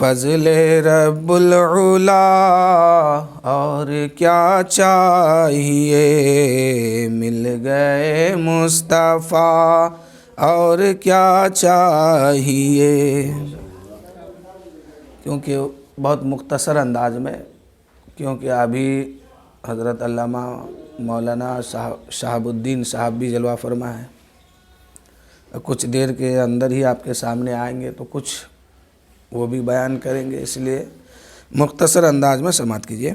فضل رب العلا اور کیا چاہیے، مل گئے مصطفیٰ اور کیا چاہیے۔ کیونکہ بہت مختصر انداز میں، کیونکہ ابھی حضرت علامہ مولانا شہاب الدین صاحب بھی جلوہ فرما ہے، کچھ دیر کے اندر ہی آپ کے سامنے آئیں گے تو کچھ وہ بھی بیان کریں گے، اس لیے مختصر انداز میں سماعت کیجیے۔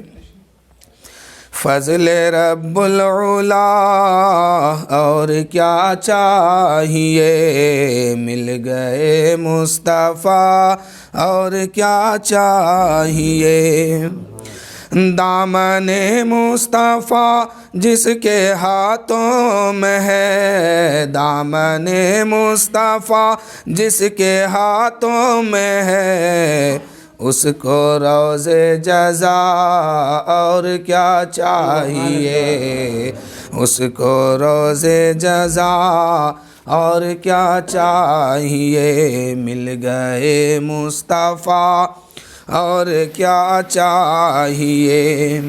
فضل رب العلا اور کیا چاہیے، مل گئے مصطفیٰ اور کیا چاہیے۔ دامن مصطفیٰ جس کے ہاتھوں میں ہے، دامن مصطفیٰ جس کے ہاتھوں میں ہے، اس کو روز جزا اور کیا چاہیے، اس کو روز جزا اور کیا چاہیے، مل گئے مصطفیٰ اور کیا چاہیے۔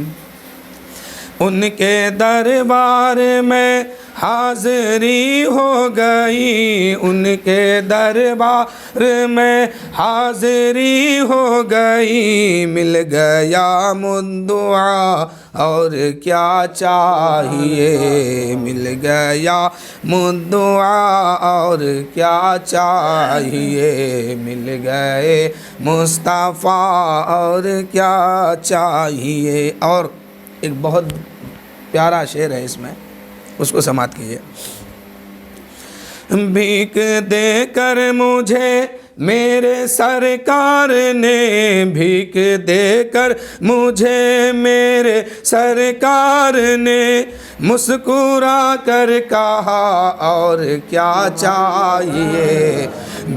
ان کے دربار میں حاضری ہو گئی، ان کے دربار میں حاضری ہو گئی، مل گیا مدعا اور کیا چاہیے، مل گیا مدعا اور کیا چاہیے، مل گئے مصطفیٰ اور کیا چاہیے۔ اور ایک بہت پیارا شعر ہے اس میں، اس کو سماعت کیجیے۔ بھیک دے کر مجھے میرے سرکار نے، بھیک دے کر مجھے میرے سرکار نے، مسکرا کر کہا اور کیا چاہیے،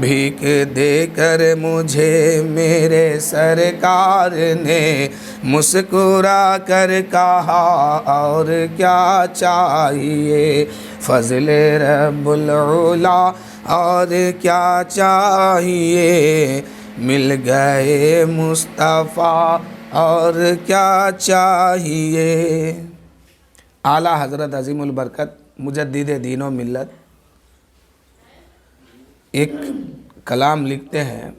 بھیک دے کر مجھے میرے سرکار نے، مسکرا کر کہا اور کیا چاہیے۔ فضل رب العلا اور کیا چاہیے، مل گئے مصطفیٰ اور کیا چاہیے۔ اعلیٰ حضرت عظیم البرکت مجدد دین و ملت ایک کلام لکھتے ہیں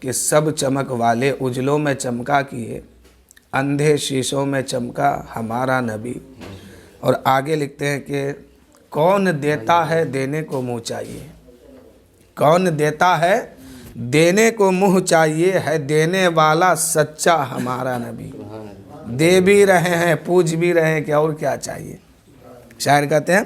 کہ سب چمک والے اجلوں میں چمکا کیے، اندھے شیشوں میں چمکا ہمارا نبی۔ اور آگے لکھتے ہیں کہ کون دیتا ہے دینے کو منہ چاہیے، کون دیتا ہے دینے کو منہ چاہیے، ہے دینے والا سچا ہمارا نبی۔ دے بھی رہے ہیں پوچھ بھی رہے ہیں کہ اور کیا چاہیے۔ شاعر کہتے ہیں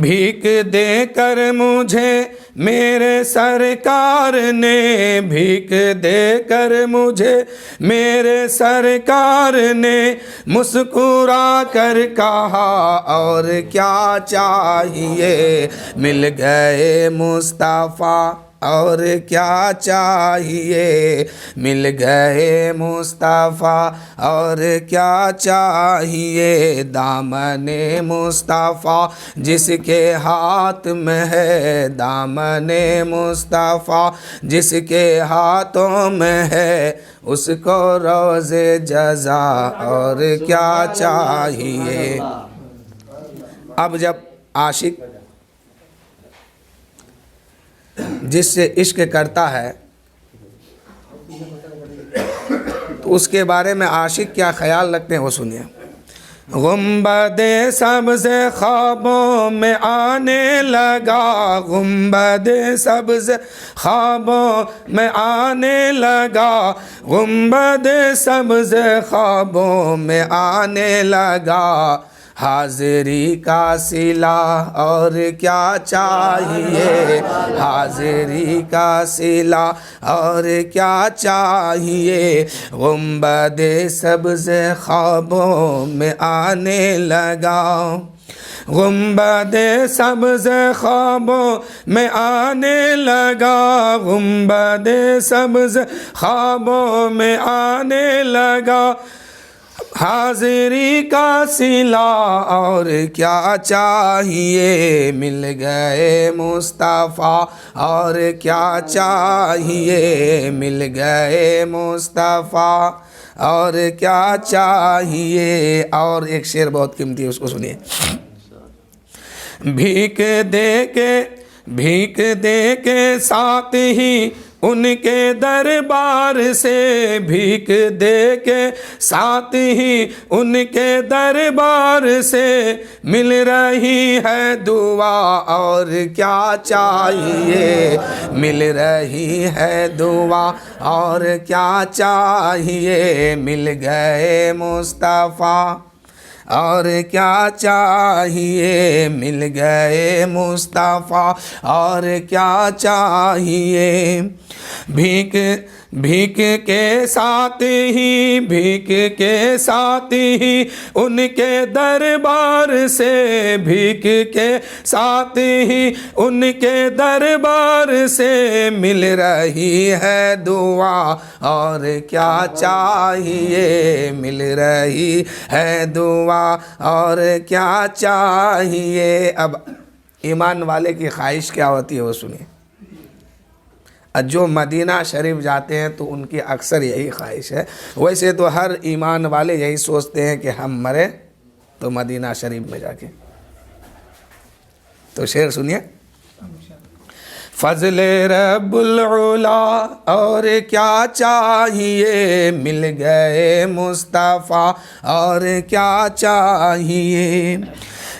بھیک دے کر مجھے میرے سرکار نے، بھیک دے کر مجھے میرے سرکار نے، مسکرا کر کہا اور کیا چاہیے، مل گئے مصطفیٰ اور کیا چاہیے، مل گئے مصطفیٰ اور کیا چاہیے۔ دامن مصطفیٰ جس کے ہاتھ میں ہے، دامن مصطفیٰ جس کے ہاتھوں میں ہے، اس کو روز جزا اور کیا چاہیے۔ اب جب عاشق جس سے عشق کرتا ہے تو اس کے بارے میں عاشق کیا خیال رکھتے ہیں وہ سنیے۔ گنبد سبز خوابوں میں آنے لگا، گنبد سبز خوابوں میں آنے لگا، گنبد سبز خوابوں میں آنے لگا، حاضری کا صلہ اور کیا چاہیے، حاضری کا صلہ اور کیا چاہیے۔ گنبد سبز خوابوں میں آنے لگا، گنبد سبز خوابوں میں آنے لگا، گنبد سبز خوابوں میں آنے لگا، حاضری کا صلہ اور کیا چاہیے، مل گئے مصطفیٰ اور کیا چاہیے، مل گئے مصطفیٰ اور کیا چاہیے۔ اور ایک شعر بہت قیمتی ہے، اس کو سنیے۔ بھیک دے کے ساتھ ہی ان کے دربار سے، بھیک دے کے ساتھ ہی ان کے دربار سے مل رہی ہے دعا اور کیا چاہیے، مل رہی ہے دعا اور کیا چاہیے، مل گئے مصطفیٰ اور کیا چاہیے، مل گئے مصطفیٰ اور کیا چاہیے۔ بھیک کے ساتھ ہی، بھیک کے ساتھ ہی ان کے دربار سے، بھیک کے ساتھ ہی ان کے دربار سے مل رہی ہے دعا اور کیا چاہیے، مل رہی ہے دعا اور کیا چاہیے۔ اب ایمان والے کی خواہش کیا ہوتی ہے وہ سنیں۔ جو مدینہ شریف جاتے ہیں تو ان کی اکثر یہی خواہش ہے، ویسے تو ہر ایمان والے یہی سوچتے ہیں کہ ہم مرے تو مدینہ شریف میں جا کے۔ تو شعر سنیے۔ فضل رب العلا اور کیا چاہیے، مل گئے مصطفیٰ اور کیا چاہیے۔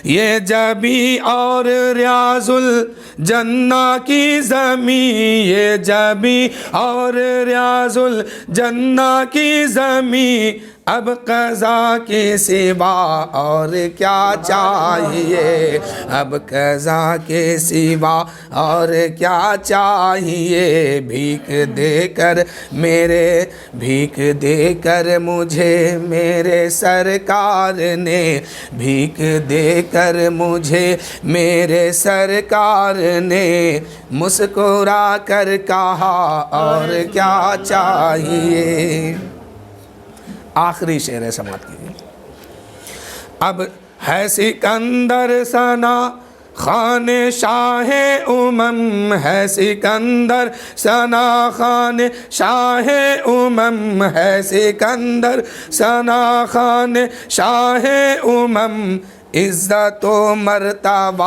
یہ جبی اور ریاض الجنہ کی زمین، یہ جبی اور ریاض الجنہ کی زمین، اب قضا کے سوا اور کیا چاہیے، اب قضا کے سوا اور کیا چاہیے۔ بھیک دے کر مجھے میرے سرکار نے، بھیک دے کر مجھے میرے سرکار نے مسکرا کر کہا اور کیا چاہیے۔ آخری شعر سماعت کیجیے۔ اب ہے سکندر ثنا خان شاہ امم، ہے سکندر ثنا خان شاہ امم، ہے سکندر ثنا خان شاہ امم، عزت و مرتبہ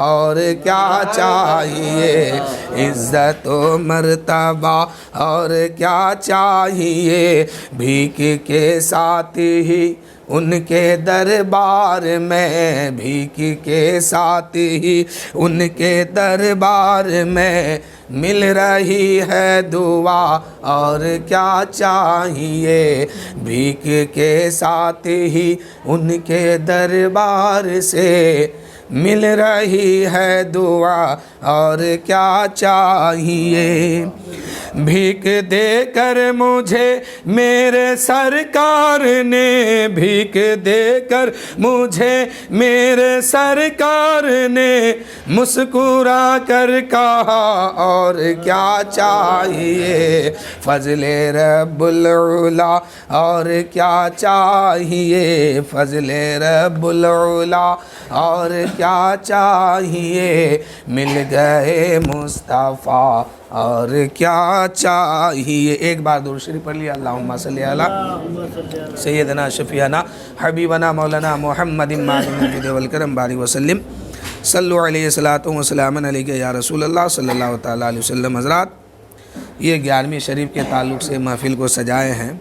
اور کیا چاہیے، عزت و مرتبہ اور کیا چاہیے۔ بھیک کے ساتھ ہی ان کے دربار میں، بھیک کے ساتھ ہی ان کے دربار میں مل رہی ہے دعا اور کیا چاہیے۔ بھیک کے ساتھ ہی ان کے دربار سے مل رہی ہے دعا اور کیا چاہیے۔ بھیک دے کر مجھے میرے سرکار نے، بھیک دے کر مجھے میرے سرکار نے مسکرا کر کہا اور کیا چاہیے۔ فضل رب العلا اور کیا چاہیے، فضل رب العلا اور کیا چاہیے، مل گئے مصطفیٰ اور کیا چاہیے۔ ایک بار درود شریف پڑھ لیا۔ اللہم صلی علی سیدنا شفیعنا حبیبنا مولانا محمد النبی والکرم بارک وسلم، صلو علیہ الصلاۃ والسلام علیک یا رسول اللہ صلی اللہ تعالیٰ علیہ وسلم۔ حضرات، یہ 11ویں شریف کے تعلق سے محفل کو سجائے ہیں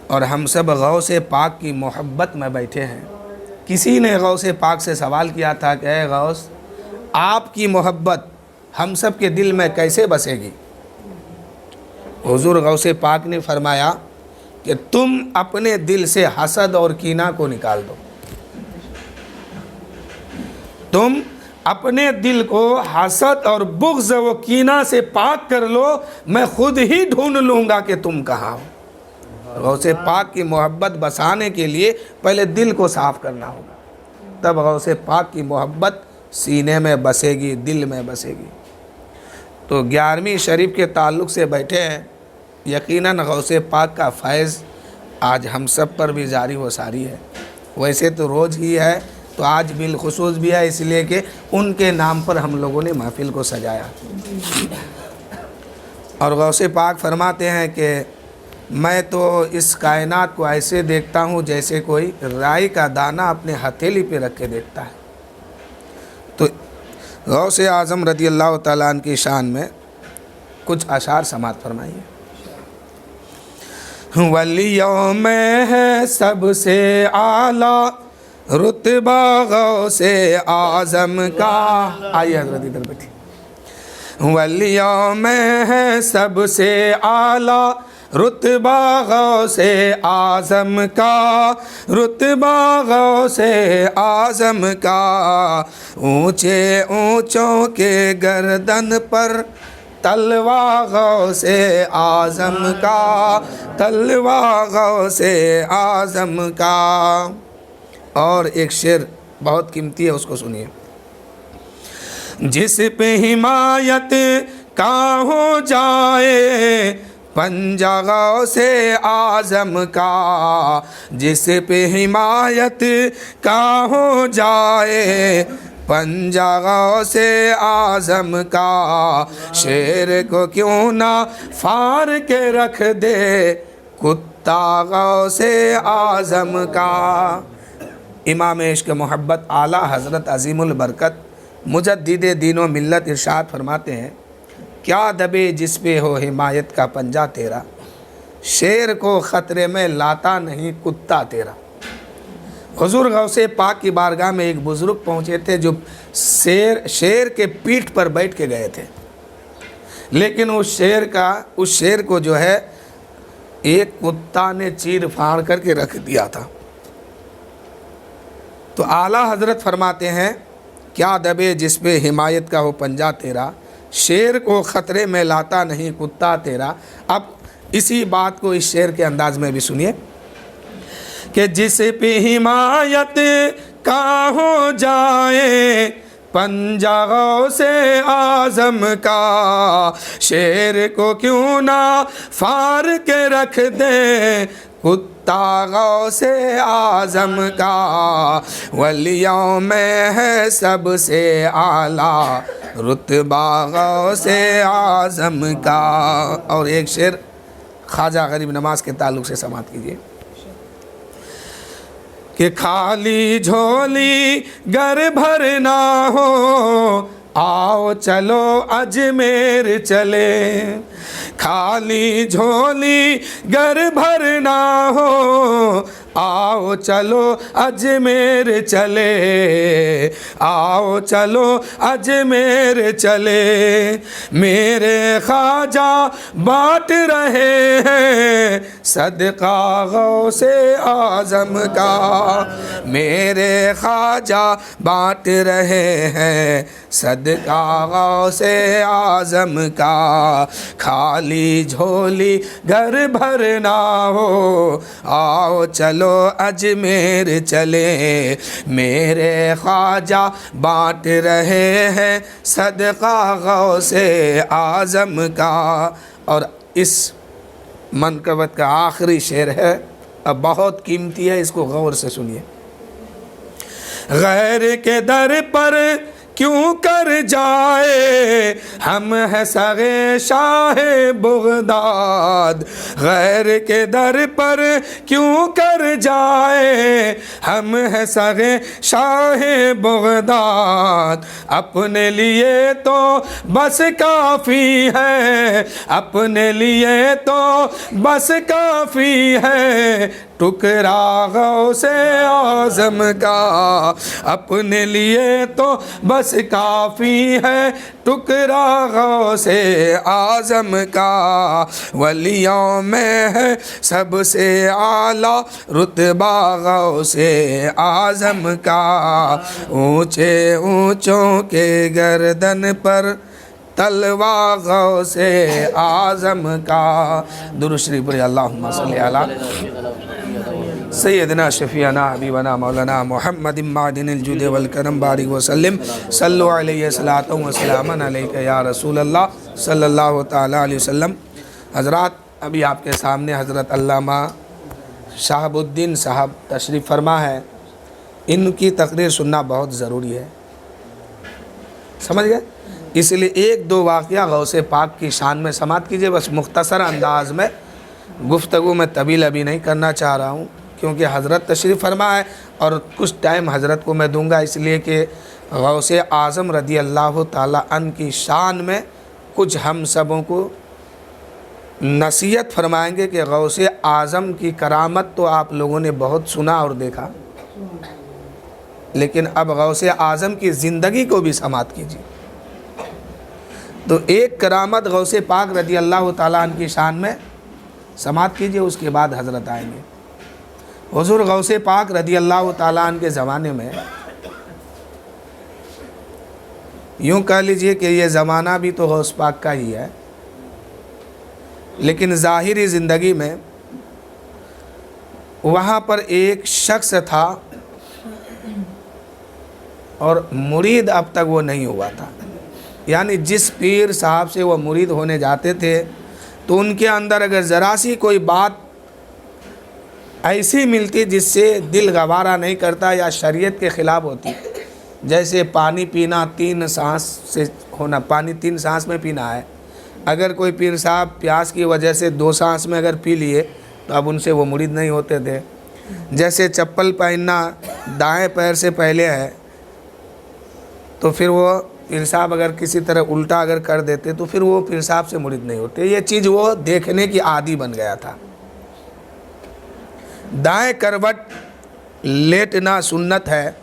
اور ہم سب غوث پاک کی محبت میں بیٹھے ہیں۔ کسی نے غوث پاک سے سوال کیا تھا کہ اے غوث، آپ کی محبت ہم سب کے دل میں کیسے بسے گی؟ حضور غوث پاک نے فرمایا کہ تم اپنے دل سے حسد اور کینہ کو نکال دو، تم اپنے دل کو حسد اور بغض و کینہ سے پاک کر لو، میں خود ہی ڈھونڈ لوں گا کہ تم کہاں ہو۔ غوث پاک کی محبت بسانے کے لیے پہلے دل کو صاف کرنا ہوگا، تب غوث پاک کی محبت سینے میں بسے گی، دل میں بسے گی۔ تو 11ویں شریف کے تعلق سے بیٹھے ہیں، یقیناً غوث پاک کا فیض آج ہم سب پر بھی جاری و ساری ہے، ویسے تو روز ہی ہے، تو آج بالخصوص بھی ہے، اس لیے کہ ان کے نام پر ہم لوگوں نے محفل کو سجایا۔ اور غوث پاک فرماتے ہیں کہ میں تو اس کائنات کو ایسے دیکھتا ہوں جیسے کوئی رائی کا دانہ اپنے ہتھیلی پہ رکھ کے دیکھتا ہے۔ تو غوث اعظم رضی اللہ تعالیٰ عنہ کی شان میں کچھ اشعار سماعت فرمائیے۔ ولیوں میں ہے سب سے اعلیٰ رتبہ غوث اعظم کا، آئیے حضرت ادھر بیٹھی۔ ولیوں میں ہے سب سے اعلیٰ رتبہ غوث اعظم کا، رتبہ غوث اعظم کا، اونچے اونچوں کے گردن پر تلوا غوث اعظم کا، تلوا غوث اعظم کا۔ اور ایک شعر بہت قیمتی ہے، اس کو سنیے۔ جس پہ حمایت کا ہو جائے پنجہ غوث اعظم کا، جس پہ حمایت کا ہو جائے پنجہ غوث اعظم کا، شیر کو کیوں نہ پھاڑ کے رکھ دے کتا غوث اعظم کا۔ امام عشق محبت اعلیٰ حضرت عظیم البرکت مجدد دین و ملت ارشاد فرماتے ہیں، کیا دبے جس پہ ہو حمایت کا پنجہ تیرا، شیر کو خطرے میں لاتا نہیں کتا تیرا۔ حضور غوث پاک کی بارگاہ میں ایک بزرگ پہنچے تھے جو شیر کے پیٹھ پر بیٹھ کے گئے تھے، لیکن اس شیر کو جو ہے ایک کتا نے چیر پھاڑ کر کے رکھ دیا تھا۔ تو اعلیٰ حضرت فرماتے ہیں، کیا دبے جس پہ حمایت کا ہو پنجہ تیرا، شیر کو خطرے میں لاتا نہیں کتا تیرا۔ اب اسی بات کو اس شعر کے انداز میں بھی سنیے کہ جس پہ حمایت کا ہو جائے پنجہ غوث اعظم کا، شیر کو کیوں نہ پھاڑ کے رکھ دے کتا غوث اعظم کا، ولیوں میں ہے سب سے اعلیٰ رتبہ غوث اعظم کا۔ اور ایک شعر خواجہ غریب نواز کے تعلق سے سماعت کیجیے کہ خالی جھولی گر بھرنا ہو آؤ چلو اجمیر چلے، خالی جھولی گر بھرنا ہو آؤ چلو اجمیر چلے، آؤ چلو اجمیر چلے، میرے خواجہ بانٹ رہے ہیں صدقہ غوث اعظم کا، میرے خواجہ بانٹ رہے ہیں صدقہ غوث اعظم کا، خالی جھولی گھر بھرنا ہو آؤ چلو اجمیر چلے، میرے خواجہ بانٹ رہے ہیں صدقہ غوث اعظم کا۔ اور اس منقبت کا آخری شعر ہے، اب بہت قیمتی ہے، اس کو غور سے سنیے۔ غیر کے در پر کیوں کر جائے ہم ہے سغے شاہ بغداد، غیر کے در پر کیوں کر جائے ہم ہے سغے شاہ بغداد، اپنے لیے تو بس کافی ہے، اپنے لیے تو بس کافی ہے ٹکڑا غوث اعظم کا، اپنے لیے تو بس کافی ہے ٹکڑا غوث اعظم کا، ولیوں میں ہے سب سے اعلیٰ رتبہ غوث اعظم کا، اونچے اونچوں کے گردن پر تلوا غوث اعظم کا۔ درود شریف پڑھیے، اللہم صلی علی سیدنا شفیعنا حبیبنا مولانا محمد معدن الجود والکرم بارک وسلم، صلو علیہ صلاۃ و سلام علیک یا رسول اللہ صلی اللہ تعالیٰ علیہ وسلم۔ حضرات، ابھی آپ کے سامنے حضرت علامہ शहाबुद्दीन साहब तशरीफ़ फरमा है, इनकी तकरीर सुनना बहुत ज़रूरी है, समझ गए। इसलिए एक दो वाक़या गौसे पाक की शान में समात कीजिए, बस मुख्तसर अंदाज में गुफ्तगू में तवील अभी नहीं करना चाह रहा हूँ, क्योंकि हज़रत तशरीफ़ फरमा है और कुछ टाइम हज़रत को मैं दूंगा, इसलिए कि गौसे आज़म रदी अल्लाह ताला अन की शान में कुछ हम सबों को नसीहत फरमाएंगे कि गौसे आज़म की करामत तो आप लोगों ने बहुत सुना और देखा, लेकिन अब गौसे आज़म की ज़िंदगी को भी समात कीजिए। तो एक करामत गौसे पाक रदी अल्लाह ताला अन्हु की शान में समात कीजिए, उसके बाद हज़रत आएंगे। हुज़ूर गौसे पाक रदी अल्लाह ताला अन्हु के ज़माने में यूँ कह लीजिए कि ये ज़माना भी तो गौस पाक का ही है, लेकिन ज़ाहिरी ज़िंदगी में वहाँ पर एक शख्स था और मुरीद अब तक वो नहीं हुआ था। यानी जिस पीर साहब से वो मुरीद होने जाते थे तो उनके अंदर अगर ज़रा सी कोई बात ऐसी मिलती जिससे दिल गवारा नहीं करता या शरीयत के ख़िलाफ़ होती, जैसे पानी पीना 3 सांस से होना, पानी 3 सांस में पीना है, अगर कोई पीर साहब प्यास की वजह से 2 सांस में अगर पी लिए तो अब उनसे वो मुरीद नहीं होते थे। जैसे चप्पल पहनना दाएं पैर से पहले है तो फिर वो पीर साहब अगर किसी तरह उल्टा अगर कर देते तो फिर वो पीर साहब से मुरीद नहीं होते। ये चीज़ वो देखने की आदी बन गया था। दाएं करवट लेटना सुन्नत है,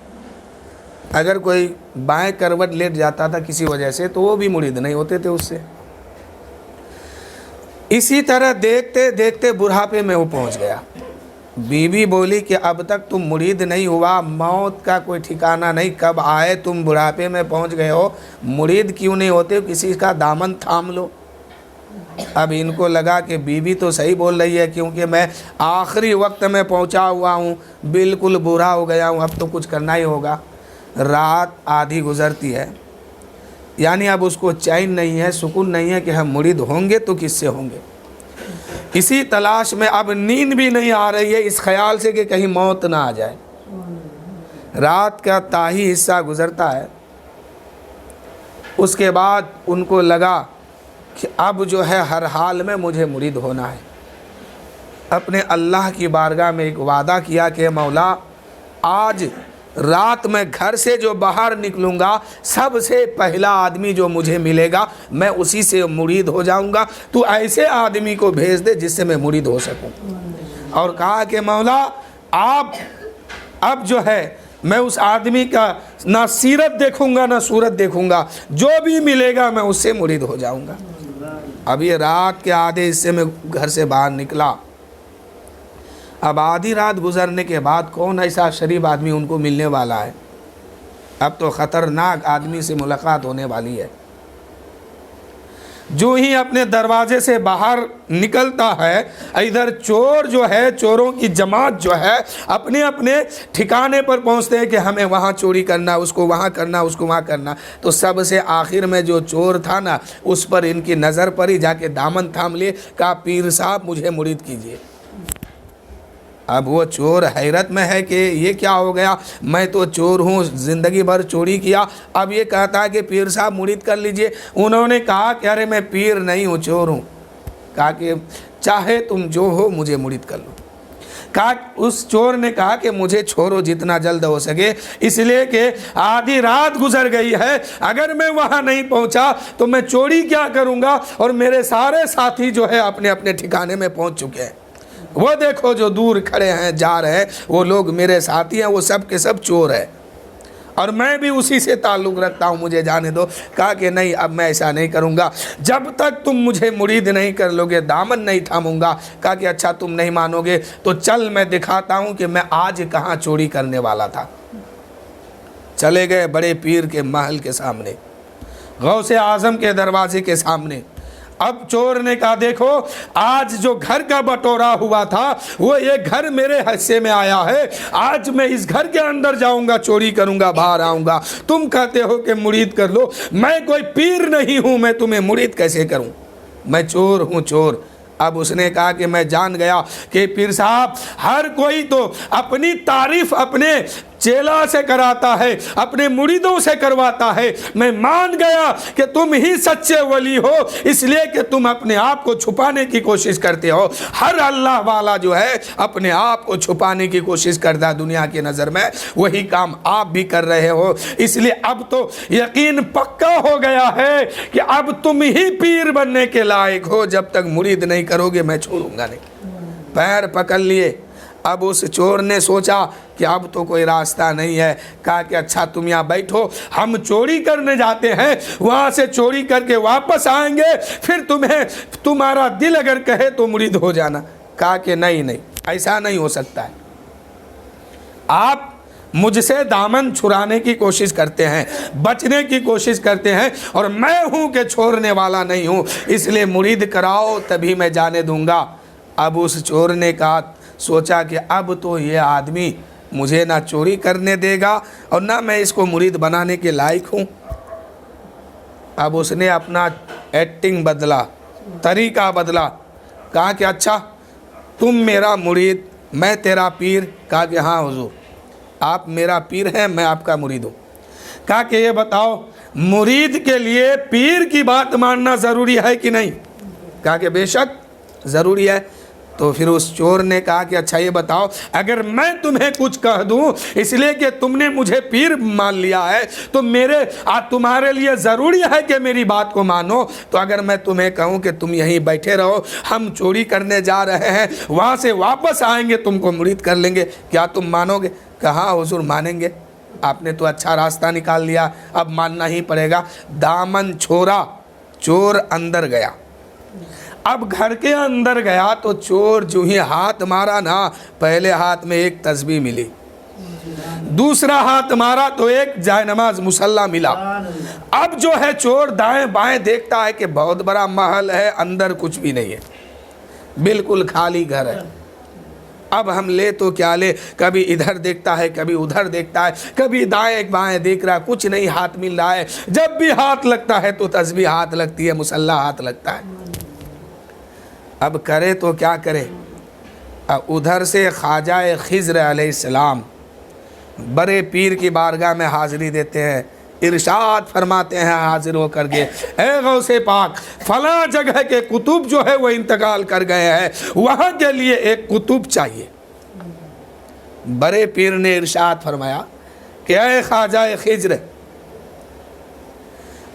अगर कोई बाएं करवट लेट जाता था किसी वजह से तो वो भी मुरीद नहीं होते थे उससे। इसी तरह देखते देखते बुढ़ापे में वो पहुंच गया। बीवी बोली कि अब तक तुम मुरीद नहीं हुआ, मौत का कोई ठिकाना नहीं, कब आए तुम बुढ़ापे में पहुंच गए हो, मुरीद क्यों नहीं होते, किसी का दामन थाम लो। अब इनको लगा कि बीवी तो सही बोल रही है, क्योंकि मैं आखिरी वक्त में पहुंचा हुआ हूं, बिल्कुल बूढ़ा हो गया हूं, अब तो कुछ करना ही होगा। रात आधी गुजरती है, यानी अब उसको चैन नहीं है, सुकून नहीं है कि हम मुरीद होंगे तो किससे होंगे। इसी तलाश में अब नींद भी नहीं आ रही है, इस ख्याल से कि कहीं मौत ना आ जाए। रात का ताही हिस्सा गुजरता है, उसके बाद उनको लगा कि अब जो है हर हाल में मुझे मुरीद होना है। अपने अल्लाह की बारगाह में एक वादा किया कि मौला आज रात में घर से जो बाहर निकलूँगा सबसे पहला आदमी जो मुझे मिलेगा मैं उसी से मुरीद हो जाऊँगा, तू ऐसे आदमी को भेज दे जिससे मैं मुरीद हो सकूँ। और कहा कि मौला आप अब जो है मैं उस आदमी का ना सीरत देखूँगा ना सूरत देखूँगा, जो भी मिलेगा मैं उससे मुरीद हो जाऊँगा। अब ये रात के आधे हिस्से में घर से बाहर निकला। अब आधी रात गुजरने के बाद कौन ऐसा शरीफ आदमी उनको मिलने वाला है, अब तो ख़तरनाक आदमी से मुलाकात होने वाली है। जो ही अपने दरवाजे से बाहर निकलता है, इधर चोर जो है, चोरों की जमात जो है अपने अपने ठिकाने पर पहुंचते हैं कि हमें वहाँ चोरी करना, उसको वहाँ करना, उसको वहाँ करना। तो सबसे आखिर में जो चोर था ना, उस पर इनकी नज़र पड़ी, जाके दामन थाम लिए, कहा पीर साहब मुझे मुरीद कीजिए। अब वो चोर हैरत में है कि ये क्या हो गया, मैं तो चोर हूँ, ज़िंदगी भर चोरी किया, अब ये कहता है कि पीर साहब मुरीद कर लीजिए। उन्होंने कहा कि अरे मैं पीर नहीं हूँ, चोर हूँ। कहा कि चाहे तुम जो हो मुझे मुरीद कर लो। कहा उस चोर ने कहा कि मुझे छोड़ो जितना जल्द हो सके, इसलिए कि आधी रात गुजर गई है, अगर मैं वहाँ नहीं पहुँचा तो मैं चोरी क्या करूँगा, और मेरे सारे साथी जो है अपने अपने ठिकाने में पहुँच चुके हैं। वो देखो जो दूर खड़े हैं जा रहे हैं, वो लोग मेरे साथी हैं, वो सब के सब चोर है और मैं भी उसी से ताल्लुक़ रखता हूँ, मुझे जाने दो। कहा कि नहीं अब मैं ऐसा नहीं करूँगा, जब तक तुम मुझे मुरीद नहीं कर लोगे दामन नहीं थामूंगा। कहा कि अच्छा तुम नहीं मानोगे तो चल मैं दिखाता हूँ कि मैं आज कहाँ चोरी करने वाला था। चले गए बड़े पीर के महल के सामने, गौसे आज़म के दरवाजे के सामने। अब चोर ने कहा देखो आज जो घर का बटोरा हुआ था वो ये घर मेरे हिस्से में आया है, आज मैं इस घर के अंदर जाऊंगा, चोरी करूंगा, बाहर आऊंगा। तुम कहते हो कि मुरीद कर लो, मैं कोई पीर नहीं हूं, मैं तुम्हें मुरीद कैसे करूं, मैं चोर हूं चोर। अब उसने कहा कि मैं जान गया कि पीर साहब हर कोई तो अपनी तारीफ अपने चेला से कराता है, अपने मुरीदों से करवाता है। मैं मान गया कि तुम ही सच्चे वली हो, इसलिए कि तुम अपने आप को छुपाने की कोशिश करते हो। हर अल्लाह वाला जो है अपने आप को छुपाने की कोशिश करता है दुनिया की नज़र में, वही काम आप भी कर रहे हो। इसलिए अब तो यकीन पक्का हो गया है कि अब तुम ही पीर बनने के लायक हो। जब तक मुरीद नहीं करोगे मैं छोड़ूंगा नहीं। पैर पकड़ लिए। अब उस चोर ने सोचा कि अब तो कोई रास्ता नहीं है। कहा कि अच्छा तुम यहाँ बैठो, हम चोरी करने जाते हैं, वहाँ से चोरी करके वापस आएंगे, फिर तुम्हारा दिल अगर कहे तो मुरीद हो जाना। कहा कि नहीं, ऐसा नहीं हो सकता है। आप मुझसे दामन छुड़ाने की कोशिश करते हैं, बचने की कोशिश करते हैं, और मैं हूँ कि छोड़ने वाला नहीं हूँ, इसलिए मुरीद कराओ तभी मैं जाने दूंगा। अब उस चोर ने कहा, सोचा कि अब तो ये आदमी मुझे ना चोरी करने देगा और ना मैं इसको मुरीद बनाने के लायक हूँ। अब उसने अपना एक्टिंग बदला, तरीका बदला। कहा कि अच्छा तुम मेरा मुरीद, मैं तेरा पीर। कहा कि हाँ हुजूर, आप मेरा पीर हैं, मैं आपका मुरीद हूँ। कहा कि ये बताओ मुरीद के लिए पीर की बात मानना ज़रूरी है कि नहीं? कहा कि बेशक ज़रूरी है। तो फिर उस चोर ने कहा कि अच्छा ये बताओ, अगर मैं तुम्हें कुछ कह दूं इसलिए कि तुमने मुझे पीर मान लिया है तो तुम्हारे लिए ज़रूरी है कि मेरी बात को मानो। तो अगर मैं तुम्हें कहूं कि तुम यहीं बैठे रहो, हम चोरी करने जा रहे हैं, वहाँ से वापस आएंगे, तुमको मुरीद कर लेंगे, क्या तुम मानोगे? कहा हुजूर मानेंगे, आपने तो अच्छा रास्ता निकाल लिया, अब मानना ही पड़ेगा। दामन छोड़ा, चोर अंदर गया। अब घर के अंदर गया तो चोर जो ही हाथ मारा ना, पहले हाथ में एक तस्बीह मिली, दूसरा हाथ मारा तो एक जायनमाज मुसल्ला मिला। अब जो है चोर दाएं बाएं देखता है कि बहुत बड़ा महल है, अंदर कुछ भी नहीं है, बिल्कुल खाली घर है। अब हम ले तो क्या ले, कभी इधर देखता है, कभी उधर देखता है, कभी दाएं बाएं देख रहा है, कुछ नहीं हाथ मिल रहा है। जब भी हाथ लगता है तो तस्बीह हाथ लगती है, मुसल्ला हाथ लगता है। अब करे तो क्या करे? अब उधर से ख्वाजा खिज़्र अलैहिस्सलाम बड़े पीर की बारगाह में हाज़िरी देते हैं, इरशाद फरमाते हैं हाजिर होकर के, ए गौसे पाक, फला जगह के कुतुब जो है वो इंतकाल कर गए हैं, वहाँ के लिए एक कुतुब चाहिए। बड़े पीर ने इरशाद फरमाया कि ए ख्वाजा खिज़्र,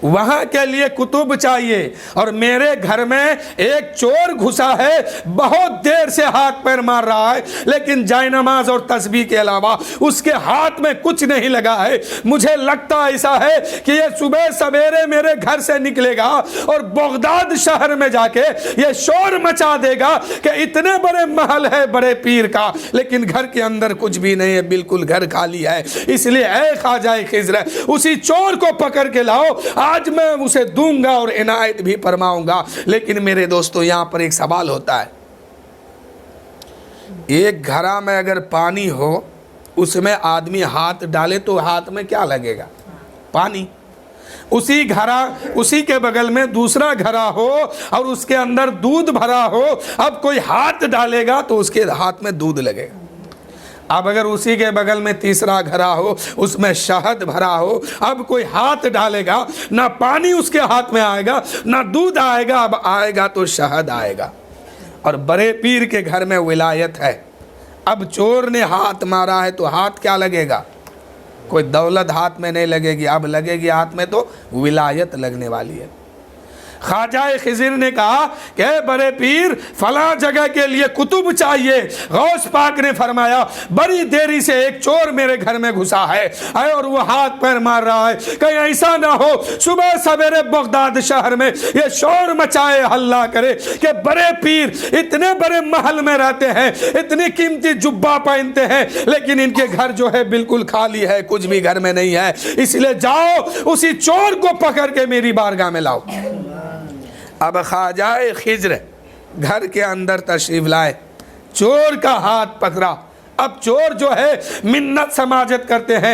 वहाँ के लिए कुतुब चाहिए, और मेरे घर में एक चोर घुसा है, बहुत देर से हाथ पैर मार रहा है, लेकिन जायनमाज और तस्बीह के अलावा उसके हाथ में कुछ नहीं लगा है। मुझे लगता ऐसा है कि ये सुबह सवेरे मेरे घर से निकलेगा और बगदाद शहर में जाके ये शोर मचा देगा कि इतने बड़े महल है बड़े पीर का, लेकिन घर के अंदर कुछ भी नहीं है, बिल्कुल घर खाली है। इसलिए ऐ ख्वाजा खिज़्र, उसी चोर को पकड़ के लाओ, आज मैं उसे दूंगा और इनायत भी फरमाऊंगा। लेकिन मेरे दोस्तों, यहां पर एक सवाल होता है, एक घड़ा में अगर पानी हो, उसमें आदमी हाथ डाले तो हाथ में क्या लगेगा? पानी। उसी के बगल में दूसरा घड़ा हो और उसके अंदर दूध भरा हो, अब कोई हाथ डालेगा तो उसके हाथ में दूध लगेगा। अब अगर उसी के बगल में तीसरा घड़ा हो, उसमें शहद भरा हो, अब कोई हाथ डालेगा, ना पानी उसके हाथ में आएगा, ना दूध आएगा, अब आएगा तो शहद आएगा। और बड़े पीर के घर में विलायत है। अब चोर ने हाथ मारा है तो हाथ क्या लगेगा? कोई दौलत हाथ में नहीं लगेगी, अब लगेगी हाथ में तो विलायत लगने वाली है। ख्वाजा खिज़्र ने कहा कि बड़े पीर, फला जगह के लिए कुतुब चाहिए। गौस पाक ने फरमाया, बड़ी देरी से एक चोर मेरे घर में घुसा है और वो हाथ पैर मार रहा है, कहीं ऐसा ना हो सुबह सवेरे बगदाद शहर में ये शोर मचाए, हल्ला करे कि बड़े पीर इतने बड़े महल में रहते हैं, इतनी कीमती जुब्बा पहनते हैं, लेकिन इनके घर जो है बिल्कुल खाली है, कुछ भी घर में नहीं है। इसलिए जाओ उसी चोर को पकड़ के मेरी बारगाह में लाओ। अब ख्वाजा खिज़्र घर के अंदर तशरीफ लाए, चोर का हाथ पकड़ा, अब चोर जो है मिन्नत समाजत करते हैं,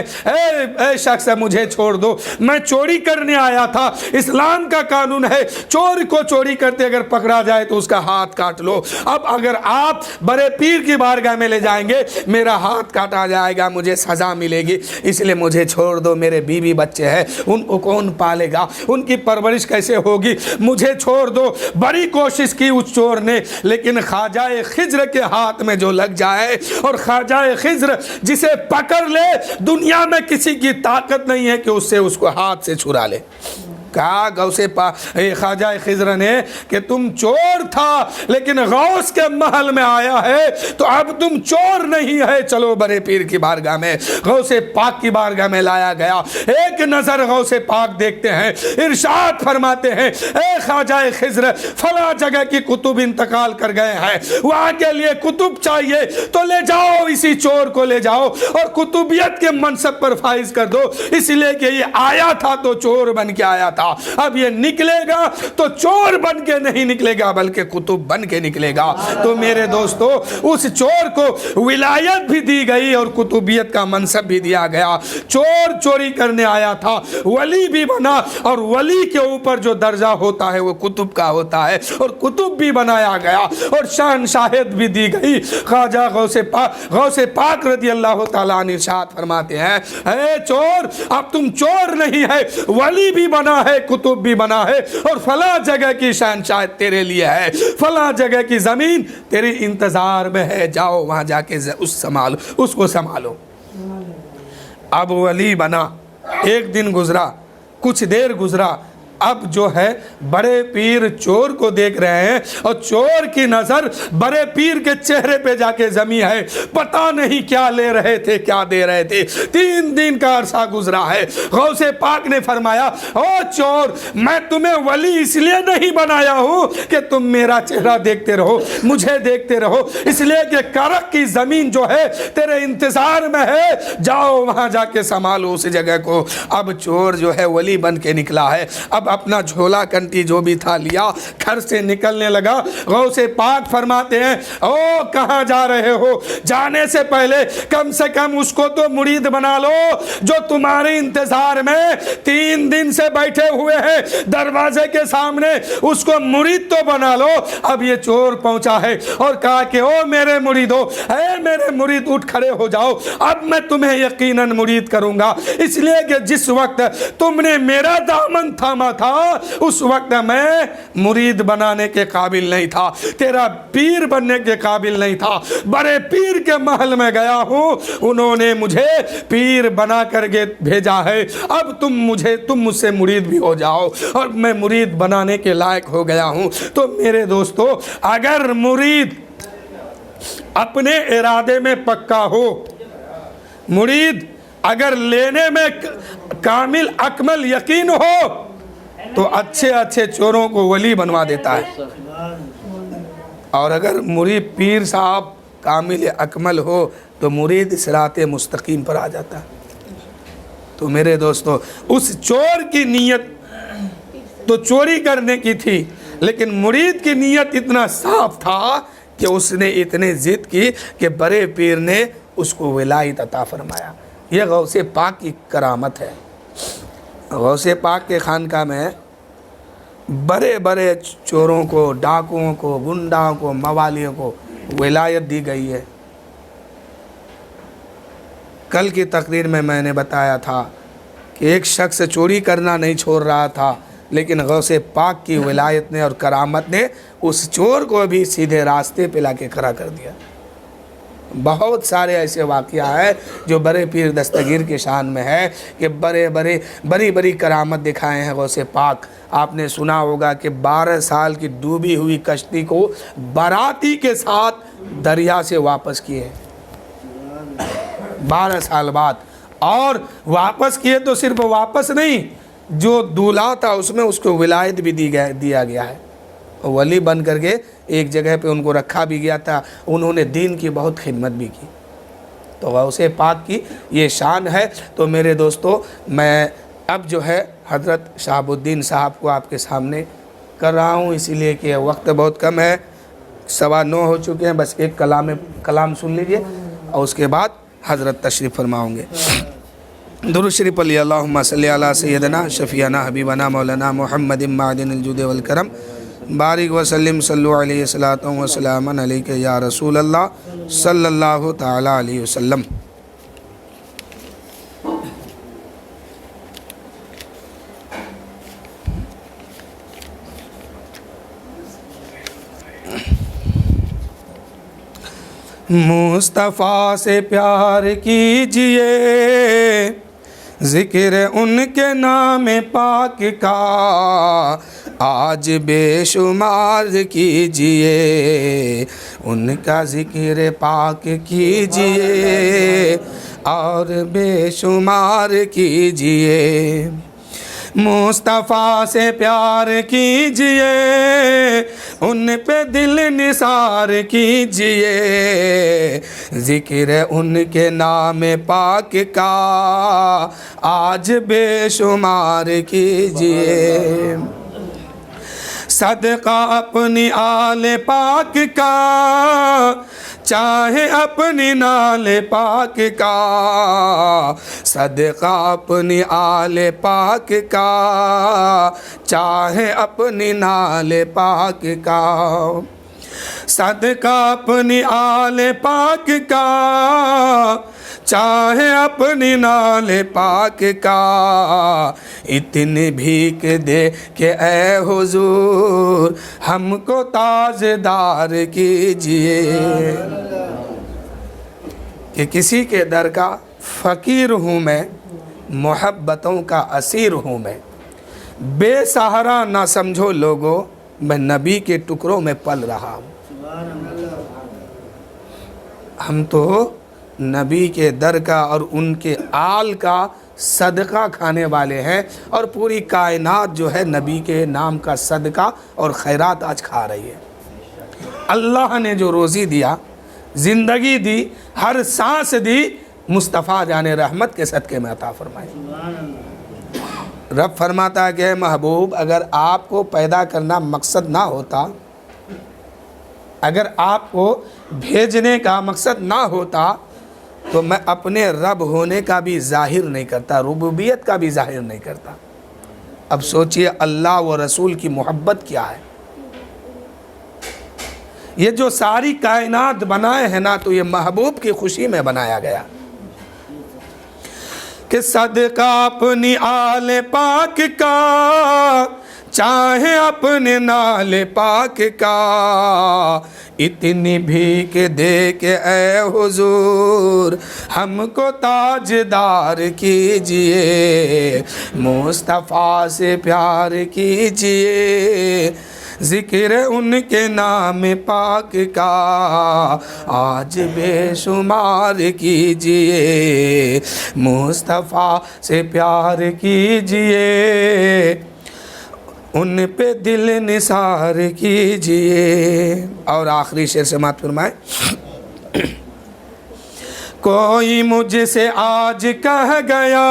ए शख्स मुझे छोड़ दो, मैं चोरी करने आया था, इस्लाम का कानून है चोर को चोरी करते अगर पकड़ा जाए तो उसका हाथ काट लो। अब अगर आप बड़े पीर की बारगाह में ले जाएंगे मेरा हाथ काटा जाएगा, मुझे सज़ा मिलेगी, इसलिए मुझे छोड़ दो, मेरे बीवी बच्चे हैं, उनको कौन पालेगा, उनकी परवरिश कैसे होगी, मुझे छोड़ दो। बड़ी कोशिश की उस चोर ने, लेकिन ख्वाजा खिज्र के हाथ में जो लग जाए, और ख्वाजा खिज्र जिसे पकड़ ले दुनिया में किसी की ताकत नहीं है कि उससे उसको हाथ से छुड़ा ले। कहा गौसे ख्वाजा खिज्र ने कि तुम चोर था लेकिन गौस के महल में आया है तो अब तुम चोर नहीं है, चलो बड़े पीर की बारगाह में। गौसे पाक की बारगाह में लाया गया, एक नज़र गौसे पाक देखते हैं, इरशाद फरमाते हैं ए ख्वाजा खिज्र फला जगह की कुतुब इंतकाल कर गए हैं, वहाँ के लिए कुतुब चाहिए तो ले जाओ, इसी चोर को ले जाओ और कुतुबियत के मनसब पर फाइज कर दो, इसलिए कि ये आया था तो चोर बन के आया था, अब ये निकलेगा तो चोर बन के नहीं निकलेगा बल्कि कुतुब बन के निकलेगा। तो मेरे दोस्तों उस चोर को विलायत भी दी गई और कुतुबियत का मनसब भी दिया गया। चोर चोरी करने आया था, वली भी बना, और वली के ऊपर जो दर्जा होता है वो कुतुब का होता है, और कुतुब भी बनाया गया और शहनशाहियत भी दी गई। ख्वाजा गौसे पाक रज़ी अल्लाह ताला अन्हु इरशाद फरमाते हैं, ए चोर अब तुम चोर नहीं है, वली भी बना है, कुतुब भी बना है, और फला जगह की शहनशाह तेरे लिए है, फला जगह की जमीन तेरे इंतजार में है, जाओ वहां जाके उसको संभालो। अब वली बना, एक दिन गुजरा, कुछ देर गुजरा, अब जो है बड़े पीर चोर को देख रहे हैं और चोर की नज़र बड़े पीर के चेहरे पे जाके जमी है, पता नहीं क्या ले रहे थे क्या दे रहे थे। 3 दिन का अरसा गुजरा है। गौसे पाक ने फरमाया, ओ चोर मैं तुम्हें वली इसलिए नहीं बनाया हूँ कि तुम मेरा चेहरा देखते रहो, मुझे देखते रहो, इसलिए कि करक की ज़मीन जो है तेरे इंतज़ार में है, जाओ वहाँ जाके संभालो उस जगह को। अब चोर जो है वली बन के निकला है, अब अपना झोला कंटी जो भी था लिया, घर से निकलने लगा। गौसे पाक फरमाते हैं, ओ कहाँ जा रहे हो, जाने से पहले कम से कम उसको तो मुरीद बना लो जो तुम्हारे इंतजार में 3 दिन से बैठे हुए हैं दरवाजे के सामने, उसको मुरीद तो बना लो। अब ये चोर पहुंचा है और कहा कि ओ मेरे मुरीदो, ऐ मेरे मुरीद उठ खड़े हो जाओ, अब मैं तुम्हें यकीनन मुरीद करूंगा, इसलिए कि जिस वक्त तुमने मेरा दामन थामा था उस वक्त मैं मुरीद बनाने के काबिल नहीं था, तेरा पीर बनने के काबिल नहीं था। बड़े पीर के महल में गया हूं, उन्होंने मुझे पीर बना करके भेजा है, अब तुम मुझसे मुरीद भी हो जाओ, और मैं मुरीद बनाने के लायक हो गया हूं। तो मेरे दोस्तों अगर मुरीद अपने इरादे में पक्का हो, मुरीद अगर लेने में कामिल अकमल यकीन हो तो अच्छे अच्छे चोरों को वली बनवा देता है, और अगर मुरीद पीर साहब कामिल अकमल हो तो मुरीद सिराते मुस्तकीम पर आ जाता है। तो मेरे दोस्तों उस चोर की नीयत तो चोरी करने की थी, लेकिन मुरीद की नीयत इतना साफ था कि उसने इतने जिद की कि बड़े पीर ने उसको विलायत अता फरमाया। यह गौसे पाक की करामत है। गौसे पाक के खानका में बड़े बड़े चोरों को, डाकुओं को, गुंडाओं को, मवालियों को विलायत दी गई है। कल की तकरीर में मैंने बताया था कि एक शख्स चोरी करना नहीं छोड़ रहा था, लेकिन गौसे पाक की विलायत ने और करामत ने उस चोर को भी सीधे रास्ते पे लाके खड़ा कर दिया। बहुत सारे ऐसे वाक़या है जो बड़े पीर दस्तगीर की शान में है कि बड़ी बड़ी करामत दिखाए हैं गौसे पाक। आपने सुना होगा कि 12 साल की डूबी हुई कश्ती को बाराती के साथ दरिया से वापस किए, 12 साल बाद, और वापस किए तो सिर्फ वापस नहीं, जो दूल्हा था उसमें उसको विलायत भी दिया गया है, वली बन करके एक जगह पे उनको रखा भी गया था। उन्होंने दीन की बहुत खिदमत भी की। तो गौसे पाक की ये शान है। तो मेरे दोस्तों मैं अब जो है हज़रत शहाबुद्दीन साहब को आपके सामने कर रहा हूँ, इसीलिए कि वक्त बहुत कम है, 9:15 हो चुके हैं। बस एक कलाम सुन लीजिए اور اس کے بعد حضرت تشریف فرماؤں گے۔ درود شریف علی اللہم صلی علی سیدنا شفیعنا حبیبنا مولانا محمد معدن الجود والکرم بارک وسلم صلو علیہ صلاۃ و سلام علیک یا رسول اللہ صلی اللہ تعالی علیہ وسلم۔ مصطفیٰ سے پیار کیجئے، ذکر ان کے نام پاک کا آج بے شمار کیجئے، ان کا ذکر پاک کیجئے اور بے شمار کیجئے۔ مصطفیٰ سے پیار کیجئے، ان پہ دل نثار کیجئے، ذکر ان کے نام پاک کا آج بے شمار کیجئے۔ صدقہ اپنی آل پاک کا، چاہے اپنی نال پاک کا، صدقہ اپنی آل پاک کا، چاہے اپنی نال پاک کا، صدقہ اپنی آل پاک کا، چاہے اپنی نال پاک کا، اتنی بھیک دے کہ اے حضور ہم کو تاجدار کیجئے۔ کہ کسی کے در کا فقیر ہوں میں، محبتوں کا اسیر ہوں میں، بے سہارا نہ سمجھو لوگوں، میں نبی کے ٹکڑوں میں پل رہا ہوں۔ ہم تو نبی کے در کا اور ان کے آل کا صدقہ کھانے والے ہیں، اور پوری کائنات جو ہے نبی کے نام کا صدقہ اور خیرات آج کھا رہی ہے۔ اللہ نے جو روزی دیا، زندگی دی، ہر سانس دی، مصطفیٰ جان رحمت کے صدقے میں عطا فرمائے۔ رب فرماتا ہے کہ محبوب اگر آپ کو پیدا کرنا مقصد نہ ہوتا، اگر آپ کو بھیجنے کا مقصد نہ ہوتا، تو میں اپنے رب ہونے کا بھی ظاہر نہیں کرتا، ربوبیت کا بھی ظاہر نہیں کرتا۔ اب سوچئے اللہ و رسول کی محبت کیا ہے۔ یہ جو ساری کائنات بنائے ہیں نا، تو یہ محبوب کی خوشی میں بنایا گیا کہ صدقہ اپنی آل پاک کا، چاہے اپنے نال پاک کا، اتنی بھیک دے کہ اے حضور ہم کو تاجدار کیجئے، مصطفیٰ سے پیار کیجئے، ذکر ان کے نام پاک کا آج بے شمار کیجئے، مصطفیٰ سے پیار کیجئے، ان پہ دل نثار کیجئے۔ اور آخری شعر سماعت فرمائے۔ کوئی مجھ سے آج کہہ گیا،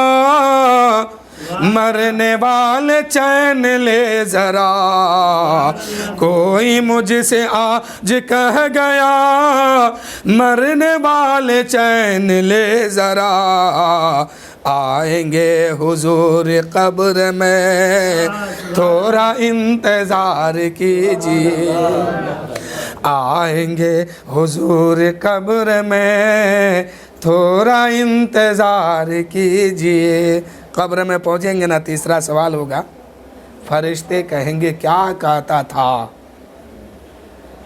مرنے والے چین لے ذرا، کوئی مجھ سے آج کہہ گیا، مرنے والے چین لے ذرا، آئیں گے حضور قبر میں تھوڑا انتظار کیجئے، آئیں گے حضور قبر میں تھوڑا انتظار کیجئے۔ قبر میں پہنچیں گے نا، تیسرا سوال ہوگا، فرشتے کہیں گے کیا کہتا تھا،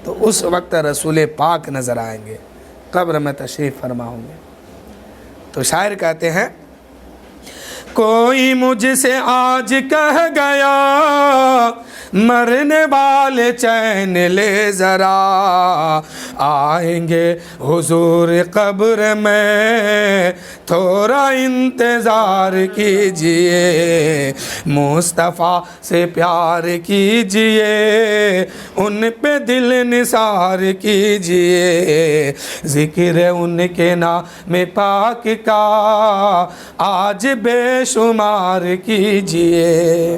تو اس وقت رسول پاک نظر آئیں گے، قبر میں تشریف فرما ہوں گے۔ تو شاعر کہتے ہیں، کوئی مجھ سے آج کہہ گیا، مرنے والے چین لے ذرا، آئیں گے حضور قبر میں تھوڑا انتظار کیجئے، مصطفیٰ سے پیار کیجئے، ان پہ دل نثار کیجئے، ذکر ان کے نام پاک کا آج بے شمار کیجئے۔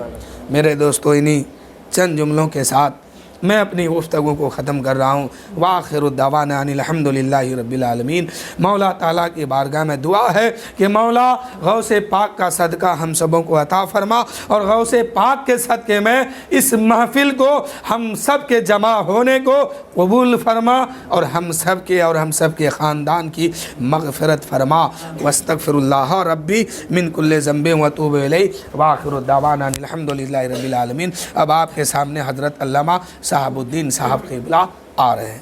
میرے دوستو، انہی چند جملوں کے ساتھ میں اپنی گفتگو کو ختم کر رہا ہوں. وآخر دعوانا ان الحمدللہ رب العالمین. مولا تعالیٰ کی بارگاہ میں دعا ہے کہ مولا غوث پاک کا صدقہ ہم سبوں کو عطا فرما، اور غوث پاک کے صدقے میں اس محفل کو، ہم سب کے جمع ہونے کو قبول فرما، اور ہم سب کے اور ہم سب کے خاندان کی مغفرت فرما. واستغفر اللہ ربی من کل ذنب واتوب الیہ. وآخر دعوانا ان الحمدللہ رب العالمین. اب آپ کے سامنے حضرت علامہ صاحب الدین صاحب قبلہ آ رہے ہیں.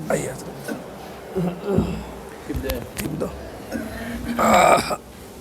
آئیے حضرت.